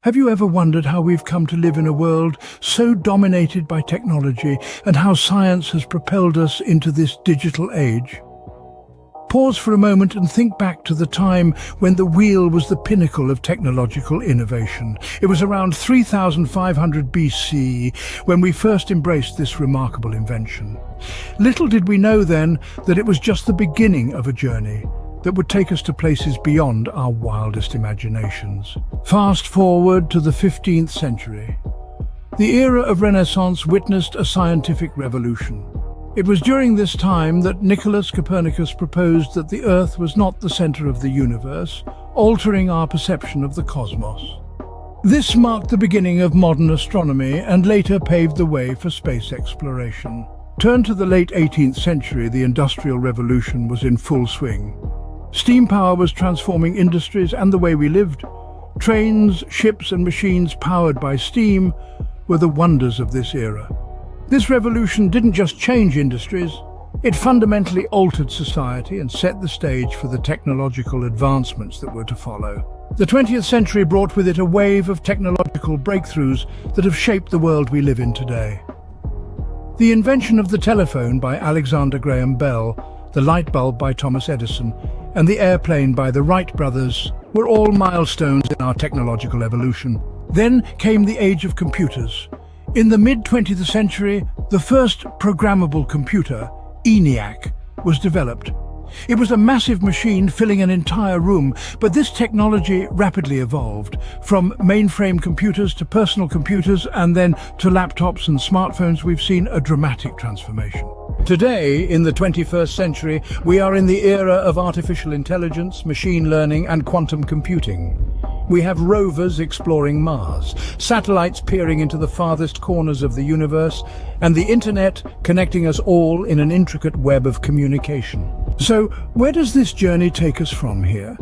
Have you ever wondered how we've come to live in a world so dominated by technology and how science has propelled us into this digital age? Pause for a moment and think back to the time when the wheel was the pinnacle of technological innovation. It was around 3500 BC when we first embraced this remarkable invention. Little did we know then that it was just the beginning of a journey that would take us to places beyond our wildest imaginations. Fast forward to the 15th century. The era of Renaissance witnessed a scientific revolution. It was during this time that Nicholas Copernicus proposed that the Earth was not the center of the universe, altering our perception of the cosmos. This marked the beginning of modern astronomy and later paved the way for space exploration. Turn to the late 18th century, the Industrial Revolution was in full swing. Steam power was transforming industries and the way we lived. Trains, ships and machines powered by steam were the wonders of this era. This revolution didn't just change industries, it fundamentally altered society and set the stage for the technological advancements that were to follow. The 20th century brought with it a wave of technological breakthroughs that have shaped the world we live in today. The invention of the telephone by Alexander Graham Bell, the light bulb by Thomas Edison, and the airplane by the Wright brothers were all milestones in our technological evolution. Then came the age of computers. In the mid-20th century, the first programmable computer, ENIAC, was developed. It was a massive machine filling an entire room, but this technology rapidly evolved, from mainframe computers to personal computers and then to laptops and smartphones. We've seen a dramatic transformation. Today, in the 21st century, we are in the era of artificial intelligence, machine learning and quantum computing. We have rovers exploring Mars, satellites peering into the farthest corners of the universe, and the internet connecting us all in an intricate web of communication. So, where does this journey take us from here?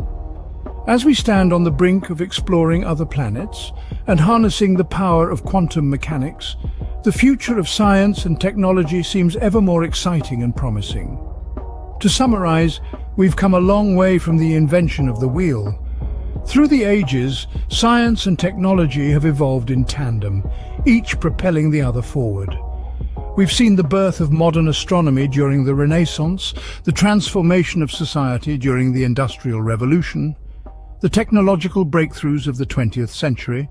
As we stand on the brink of exploring other planets and harnessing the power of quantum mechanics, the future of science and technology seems ever more exciting and promising. To summarize, we've come a long way from the invention of the wheel. Through the ages, science and technology have evolved in tandem, each propelling the other forward. We've seen the birth of modern astronomy during the Renaissance, the transformation of society during the Industrial Revolution, the technological breakthroughs of the 20th century,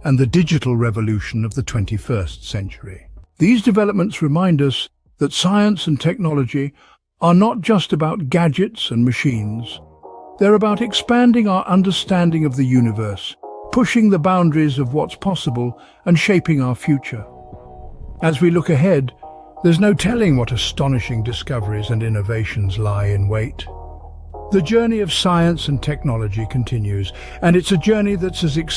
and the digital revolution of the 21st century. These developments remind us that science and technology are not just about gadgets and machines. They're about expanding our understanding of the universe, pushing the boundaries of what's possible and shaping our future. As we look ahead, there's no telling what astonishing discoveries and innovations lie in wait. The journey of science and technology continues, and it's a journey that's as exciting